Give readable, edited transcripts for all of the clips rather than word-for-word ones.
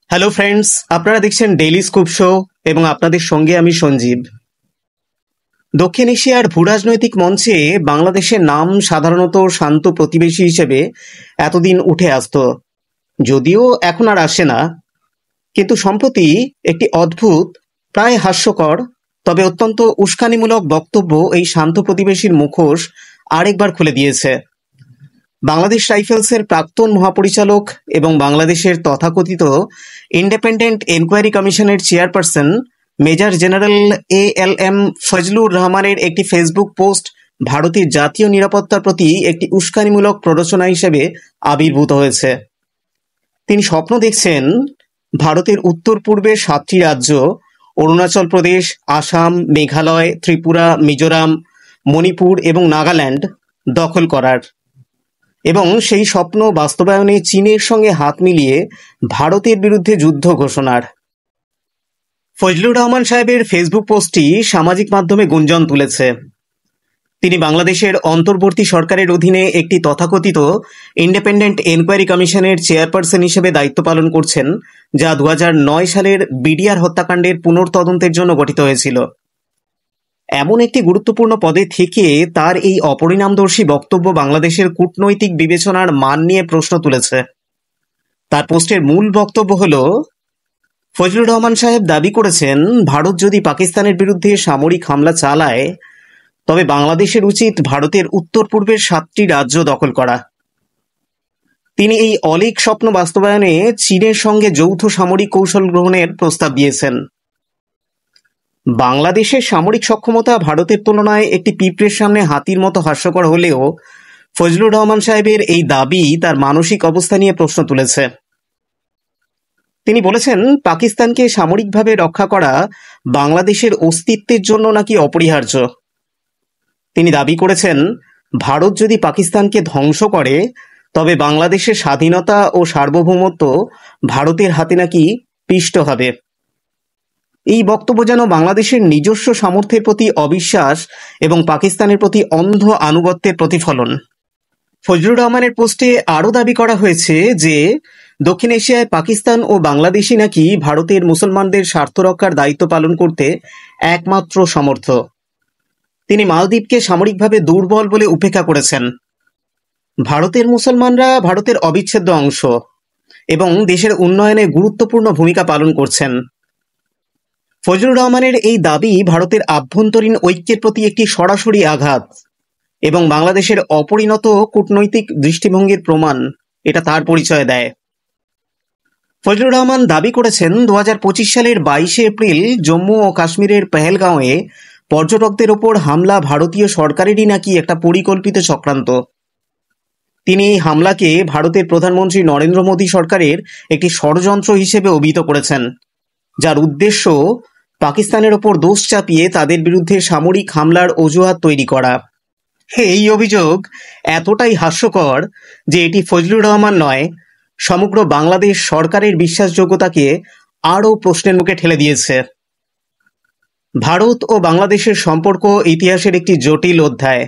Hello friends, আপনারা দেখছেন daily scoop show এবং আপনাদের সঙ্গে আমি সঞ্জীব। দক্ষিণ এশিয়ার ভূরাজনৈতিক মঞ্চে বাংলাদেশের নাম সাধারণত শান্ত প্রতিবেশী হিসেবে এতদিন উঠে আসতো, যদিও এখন আর আসে না। কিন্তু সম্প্রতি একটি অদ্ভুত, প্রায় হাস্যকর তবে অত্যন্ত উস্কানিমূলক বক্তব্য এই শান্ত প্রতিবেশীর মুখোশ আরেকবার খুলে দিয়েছে। বাংলাদেশ রাইফেলসের প্রাক্তন মহাপরিচালক এবং বাংলাদেশের তথাকথিত ইন্ডিপেন্ডেন্ট এনকোয়ারি কমিশনের chairperson major general ALM Fazlur রহমানের একটি ফেসবুক পোস্ট ভারতের জাতীয় নিরাপত্তার প্রতি একটি উস্কানিমূলক প্ররোচনা হিসেবে আবির্ভূত হয়েছে। তিনি স্বপ্ন দেখছেন ভারতের উত্তর পূর্বের 7টি রাজ্য অরুণাচল প্রদেশ, আসাম, মেঘালয়, ত্রিপুরা, মিজোরাম, মণিপুর এবং নাগাল্যান্ড দখল করার, এবং সেই স্বপ্ন বাস্তবায়নে চীনের সঙ্গে হাত মিলিয়ে ভারতের বিরুদ্ধে যুদ্ধ ঘোষণার। ফজলুর রহমান সাহেবের ফেসবুক পোস্টটি সামাজিক মাধ্যমে গুঞ্জন তুলেছে। তিনি বাংলাদেশের অন্তর্বর্তী সরকারের অধীনে একটি তথাকথিত ইন্ডিপেন্ডেন্ট এনকোয়ারি কমিশনের চেয়ারপারসন হিসেবে দায়িত্ব পালন করছেন, যা 2009 সালের বিডিআর হত্যাকাণ্ডের পুনর্তদন্তের জন্য গঠিত হয়েছিল। এমন একটি গুরুত্বপূর্ণ পদে থেকে তার এই অপরিণামদর্শী বক্তব্য বাংলাদেশের কূটনৈতিক বিবেচনার মান নিয়ে প্রশ্ন তুলেছে। তার পোস্টের মূল বক্তব্য হল, ফজলুর রহমান সাহেব দাবি করেছেন ভারত যদি পাকিস্তানের বিরুদ্ধে সামরিক হামলা চালায় তবে বাংলাদেশের উচিত ভারতের উত্তর পূর্বের 7টি রাজ্য দখল করা। তিনি এই অলীক স্বপ্ন বাস্তবায়নে চীনের সঙ্গে যৌথ সামরিক কৌশল গ্রহণের প্রস্তাব দিয়েছেন। বাংলাদেশের সামরিক সক্ষমতা ভারতের তুলনায় একটি পিঁপড়ের সামনে হাতির মতো হাস্যকর হলেও ফজলুর রহমান সাহেবের এই দাবি তার মানসিক অবস্থা নিয়ে প্রশ্ন তুলেছে। তিনি বলেছেন, পাকিস্তানকে সামরিকভাবে রক্ষা করা বাংলাদেশের অস্তিত্বের জন্য নাকি অপরিহার্য। তিনি দাবি করেছেন, ভারত যদি পাকিস্তানকে ধ্বংস করে তবে বাংলাদেশের স্বাধীনতা ও সার্বভৌমত্ব ভারতের হাতে নাকি পিষ্ট হবে। এই বক্তব্য যেন বাংলাদেশের নিজস্ব সামর্থ্যের প্রতি অবিশ্বাস এবং পাকিস্তানের প্রতি অন্ধ আনুগত্যের প্রতিফলন। ফজলুর রহমানের পোস্টে আরও দাবি করা হয়েছে যে দক্ষিণ এশিয়ায় পাকিস্তান ও বাংলাদেশই নাকি ভারতের মুসলমানদের স্বার্থ রক্ষার দায়িত্ব পালন করতে একমাত্র সমর্থ। তিনি মালদ্বীপকে সামরিকভাবে দুর্বল বলে উপেক্ষা করেছেন। ভারতের মুসলমানরা ভারতের অবিচ্ছেদ্য অংশ এবং দেশের উন্নয়নে গুরুত্বপূর্ণ ভূমিকা পালন করছেন। ফজলুর রহমানের এই দাবি ভারতের আভ্যন্তরীণ ঐক্যের প্রতি একটি সরাসরি আঘাত এবং বাংলাদেশের অপরিণত কূটনৈতিক দৃষ্টিভঙ্গির প্রমাণ, এটা তার পরিচয় দেয়। ফজলুর রহমান দাবি করেছেন 2025 সালের 22 এপ্রিল জম্মু ও কাশ্মীরের পেহেলগাঁওয়ে পর্যটকদের ওপর হামলা ভারতীয় সরকারেরই নাকি একটা পরিকল্পিত চক্রান্ত। তিনি এই হামলাকে ভারতের প্রধানমন্ত্রী নরেন্দ্র মোদী সরকারের একটি ষড়যন্ত্র হিসেবে অভিহিত করেছেন, যার উদ্দেশ্য পাকিস্তানের ওপর দোষ চাপিয়ে তাদের বিরুদ্ধে সামরিক হামলার অজুহাত তৈরি করা। এই অভিযোগ এতটাই হাস্যকর যে এটি ফজলুর রহমান নয়, সমগ্র বাংলাদেশ সরকারের বিশ্বাসযোগ্যতাকে আরও প্রশ্নের মুখে ঠেলে দিয়েছে। ভারত ও বাংলাদেশের সম্পর্ক ইতিহাসের একটি জটিল অধ্যায়।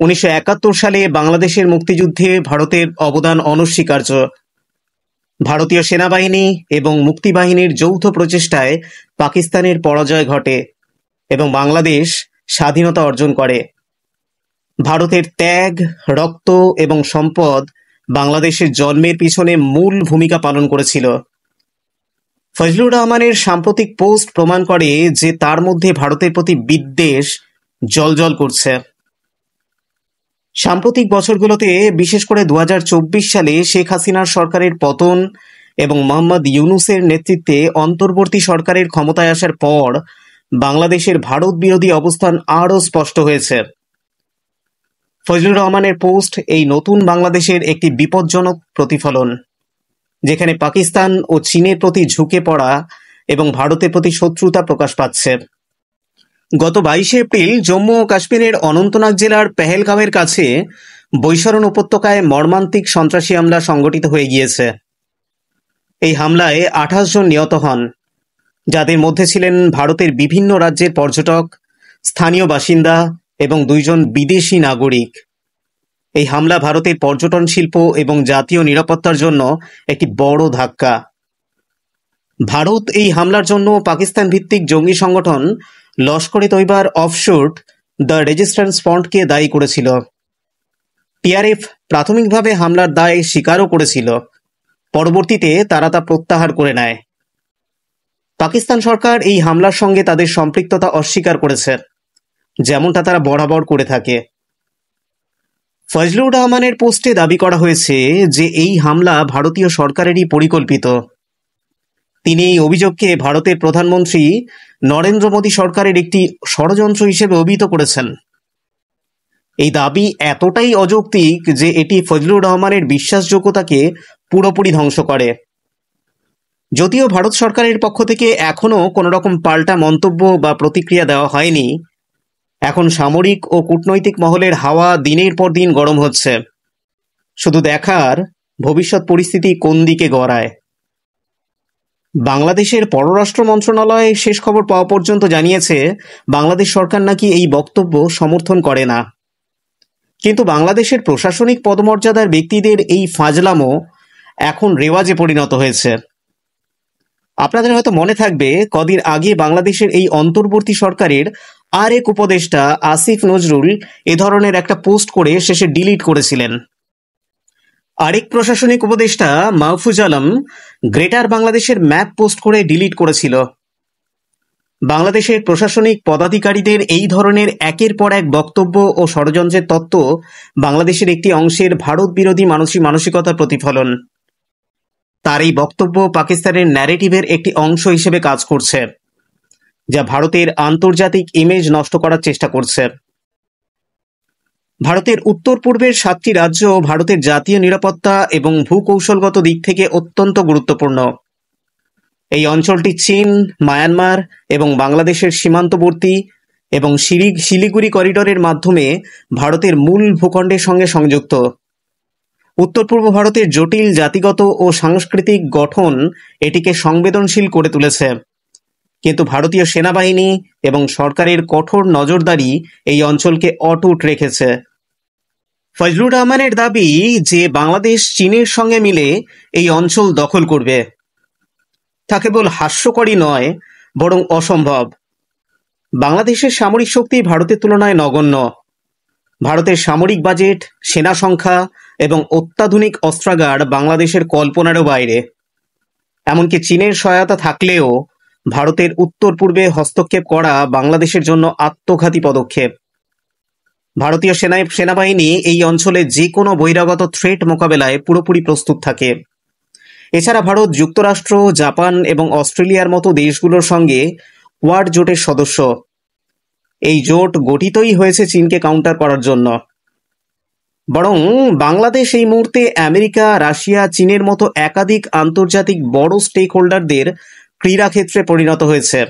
1971 সালে বাংলাদেশের মুক্তিযুদ্ধে ভারতের অবদান অনস্বীকার্য। ভারতীয় সেনাবাহিনী এবং মুক্তিবাহিনীর যৌথ প্রচেষ্টায় পাকিস্তানের পরাজয় ঘটে এবং বাংলাদেশ স্বাধীনতা অর্জন করে। ভারতের ত্যাগ, রক্ত এবং সম্পদ বাংলাদেশের জন্মের পিছনে মূল ভূমিকা পালন করেছিল। ফজলুর রহমানের সাম্প্রতিক পোস্ট প্রমাণ করে যে তার মধ্যে ভারতের প্রতি বিদ্বেষ জ্বলজ্বল করছে। সাম্প্রতিক বছরগুলোতে, বিশেষ করে 2024 সালে শেখ হাসিনার সরকারের পতন এবং মোহাম্মদ ইউনূসের নেতৃত্বে অন্তর্বর্তী সরকারের ক্ষমতায় আসার পর বাংলাদেশের ভারত বিরোধী অবস্থান আরও স্পষ্ট হয়েছে। ফজলুর রহমানের পোস্ট এই নতুন বাংলাদেশের একটি বিপজ্জনক প্রতিফলন, যেখানে পাকিস্তান ও চীনের প্রতি ঝুঁকে পড়া এবং ভারতের প্রতি শত্রুতা প্রকাশ পাচ্ছে। গত 22 এপ্রিল জম্মু ও কাশ্মীরের অনন্তনাগ জেলার পেহেলগাঁওয়ের কাছে বৈশরণ উপত্যকায় মর্মান্তিক সন্ত্রাসী হামলা সংঘটিত হয়ে গিয়েছে। এই হামলায় 28 জন নিহত হন, যাদের মধ্যে ছিলেন ভারতের বিভিন্ন রাজ্যের পর্যটক, স্থানীয় বাসিন্দা এবং 2 জন বিদেশি নাগরিক। এই হামলা ভারতের পর্যটন শিল্প এবং জাতীয় নিরাপত্তার জন্য একটি বড় ধাক্কা। ভারত এই হামলার জন্য পাকিস্তান ভিত্তিক জঙ্গি সংগঠন লস্কর ই তৈবার অফশুট দ্য রেজিস্ট্যান্স ফ্রন্টকে দায়ী করেছিল। টিআরএফ প্রাথমিকভাবে হামলার দায় স্বীকারও করেছিল, পরবর্তীতে তারা তা প্রত্যাহার করে নেয়। পাকিস্তান সরকার এই হামলার সঙ্গে তাদের সম্পৃক্ততা অস্বীকার করেছে, যেমনটা তারা বরাবর করে থাকে। ফজলুর রহমানের পোস্টে দাবি করা হয়েছে যে এই হামলা ভারতীয় সরকারেরই পরিকল্পিত। তিনি এই অভিযোগকে ভারতের প্রধানমন্ত্রী নরেন্দ্র মোদী সরকারের একটি ষড়যন্ত্র হিসেবে অভিহিত করেছেন। এই দাবি এতটাই অযৌক্তিক যে এটি ফজলুর রহমানের বিশ্বাসযোগ্যতাকে পুরোপুরি ধ্বংস করে। যদিও ভারত সরকারের পক্ষ থেকে এখনও কোনো রকম পাল্টা মন্তব্য বা প্রতিক্রিয়া দেওয়া হয়নি, এখন সামরিক ও কূটনৈতিক মহলের হাওয়া দিনের পর দিন গরম হচ্ছে। শুধু দেখার ভবিষ্যৎ পরিস্থিতি কোন দিকে গড়ায়। বাংলাদেশের পররাষ্ট্র মন্ত্রণালয় শেষ খবর পাওয়া পর্যন্ত জানিয়েছে বাংলাদেশ সরকার নাকি এই বক্তব্য সমর্থন করে না। কিন্তু বাংলাদেশের প্রশাসনিক পদমর্যাদার ব্যক্তিদের এই ফাজলামো এখন রেওয়াজে পরিণত হয়েছে। আপনাদের হয়তো মনে থাকবে, কদিন আগে বাংলাদেশের এই অন্তর্বর্তী সরকারের আরেক উপদেষ্টা আসিফ নজরুল এ ধরনের একটা পোস্ট করে শেষে ডিলিট করেছিলেন। আরেক প্রশাসনিক উপদেষ্টা মাহফুজ আলম গ্রেটার বাংলাদেশের ম্যাপ পোস্ট করে ডিলিট করেছিল। বাংলাদেশের প্রশাসনিক পদাধিকারীদের এই ধরনের একের পর এক বক্তব্য ও ষড়যন্ত্রের তত্ত্ব বাংলাদেশের একটি অংশের ভারত বিরোধী মানসিকতার প্রতিফলন। তার এই বক্তব্য পাকিস্তানের ন্যারেটিভের একটি অংশ হিসেবে কাজ করছে, যা ভারতের আন্তর্জাতিক ইমেজ নষ্ট করার চেষ্টা করছে। ভারতের উত্তর পূর্বের 7টি রাজ্য ভারতের জাতীয় নিরাপত্তা এবং ভূকৌশলগত দিক থেকে অত্যন্ত গুরুত্বপূর্ণ। এই অঞ্চলটি চীন, মায়ানমার এবং বাংলাদেশের সীমান্তবর্তী এবং শিলিগুড়ি করিডোরের মাধ্যমে ভারতের মূল ভূখণ্ডের সঙ্গে সংযুক্ত। উত্তর পূর্ব ভারতের জটিল জাতিগত ও সাংস্কৃতিক গঠন এটিকে সংবেদনশীল করে তুলেছে, কিন্তু ভারতীয় সেনাবাহিনী এবং সরকারের কঠোর নজরদারি এই অঞ্চলকে অটুট রেখেছে। ফজলুর রহমানের দাবি যে বাংলাদেশ চীনের সঙ্গে মিলে এই অঞ্চল দখল করবে, তা কেবল হাস্যকরই নয়, বরং অসম্ভব। বাংলাদেশের সামরিক শক্তি ভারতের তুলনায় নগণ্য। ভারতের সামরিক বাজেট, সেনা সংখ্যা এবং অত্যাধুনিক অস্ত্রাগার বাংলাদেশের কল্পনারও বাইরে। এমনকি চীনের সহায়তা থাকলেও ভারতের উত্তর পূর্বে হস্তক্ষেপ করা বাংলাদেশের জন্য আত্মঘাতী পদক্ষেপ। ভারতীয় সেনাবাহিনী এই অঞ্চলে যে কোনো বহিরাগত থ্রেট মোকাবেলায় পুরোপুরি প্রস্তুত থাকে। এছাড়া ভারত যুক্তরাষ্ট্র, জাপান এবং অস্ট্রেলিয়ার মতো দেশগুলোর সঙ্গে কোয়াড জোটের সদস্য। এই জোট গঠিতই হয়েছে চীনকে কাউন্টার করার জন্য। বরং বাংলাদেশ এই মুহূর্তে আমেরিকা, রাশিয়া, চীনের মতো একাধিক আন্তর্জাতিক বড় স্টেক হোল্ডারদের ক্রীড়াক্ষেত্রে পরিণত হয়েছে।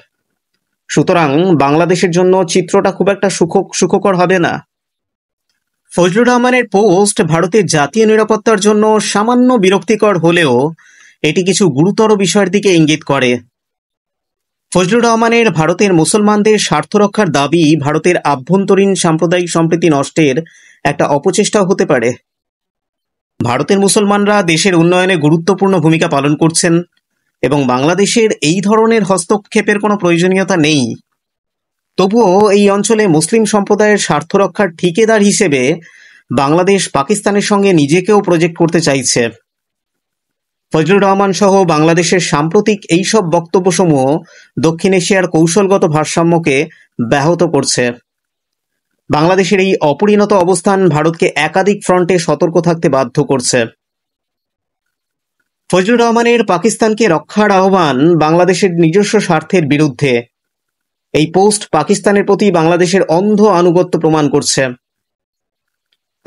সুতরাং বাংলাদেশের জন্য চিত্রটা খুব একটা সুখকর হবে না। ফজলুর রহমানের পোস্ট ভারতের জাতীয় নিরাপত্তার জন্য সামান্য বিরক্তিকর হলেও এটি কিছু গুরুতর বিষয়ের দিকে ইঙ্গিত করে। ফজলুর রহমানের ভারতের মুসলমানদের স্বার্থ রক্ষার দাবি ভারতের আভ্যন্তরীণ সাম্প্রদায়িক সম্প্রীতি নষ্টের একটা অপচেষ্টাও হতে পারে। ভারতের মুসলমানরা দেশের উন্নয়নে গুরুত্বপূর্ণ ভূমিকা পালন করছেন এবং বাংলাদেশের এই ধরনের হস্তক্ষেপের কোনো প্রয়োজনীয়তা নেই। তবুও এই অঞ্চলে মুসলিম সম্প্রদায়ের স্বার্থ রক্ষার ঠিকাদার হিসেবে বাংলাদেশ পাকিস্তানের সঙ্গে নিজেকেও প্রজেক্ট করতে চাইছে। ফজলুর রহমান সহ বাংলাদেশের সাম্প্রতিক এইসব বক্তব্যসমূহ দক্ষিণ এশিয়ার কৌশলগত ভারসাম্যকে ব্যাহত করছে। বাংলাদেশের এই অপরিণত অবস্থান ভারতকে একাধিক ফ্রন্টে সতর্ক থাকতে বাধ্য করছে। ফজলুর রহমানের পাকিস্তানকে রক্ষার আহ্বান বাংলাদেশের নিজস্ব স্বার্থের বিরুদ্ধে। এই পোস্ট পাকিস্তানের প্রতি বাংলাদেশের অন্ধ আনুগত্য প্রমাণ করছে।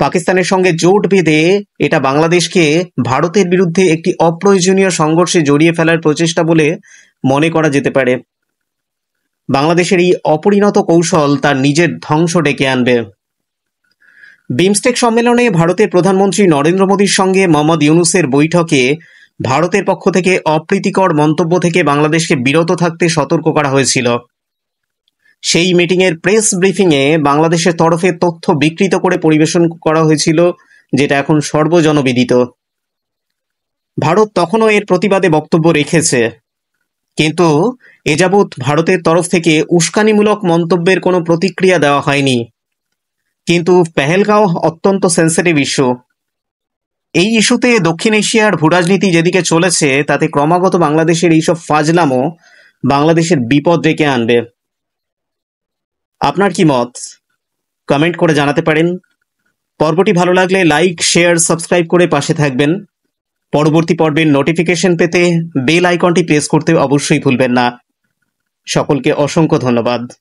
পাকিস্তানের সঙ্গে জোট বেঁধে এটা বাংলাদেশকে ভারতের বিরুদ্ধে একটি অপ্রয়োজনীয় সংঘর্ষে জড়িয়ে ফেলার প্রচেষ্টা বলে মনে করা যেতে পারে। বাংলাদেশের এই অপরিণত কৌশল তার নিজের ধ্বংস ডেকে আনবে। বিমস্টেক সম্মেলনে ভারতের প্রধানমন্ত্রী নরেন্দ্র মোদীর সঙ্গে মোহাম্মদ ইউনূসের বৈঠকে ভারতের পক্ষ থেকে অপ্রীতিকর মন্তব্য থেকে বাংলাদেশকে বিরত থাকতে সতর্ক করা হয়েছিল। সেই মিটিংয়ের প্রেস ব্রিফিংয়ে বাংলাদেশের তরফে তথ্য বিকৃত করে পরিবেশন করা হয়েছিল, যেটা এখন সর্বজনবিদিত। ভারত তখনও এর প্রতিবাদে বক্তব্য রেখেছে। কিন্তু এ যাবৎ ভারতের তরফ থেকে উস্কানিমূলক মন্তব্যের কোনো প্রতিক্রিয়া দেওয়া হয়নি। কিন্তু পেহেলগাঁও অত্যন্ত সেন্সিটিভ ইস্যু। এই ইস্যুতে দক্ষিণ এশিয়ার ভূরাজনীতি যেদিকে চলেছে তাতে ক্রমাগত বাংলাদেশের এইসব ফাজলামো বাংলাদেশের বিপদ ডেকে আনবে। আপনার কি মত? কমেন্ট করে জানাতে পারেন। পর্বটি ভালো লাগলে লাইক, শেয়ার, সাবস্ক্রাইব করে পাশে থাকবেন। পরবর্তী পর্বের নোটিফিকেশন পেতে বেল আইকনটি প্রেস করতে অবশ্যই ভুলবেন না। সকলকে অসংখ্য ধন্যবাদ।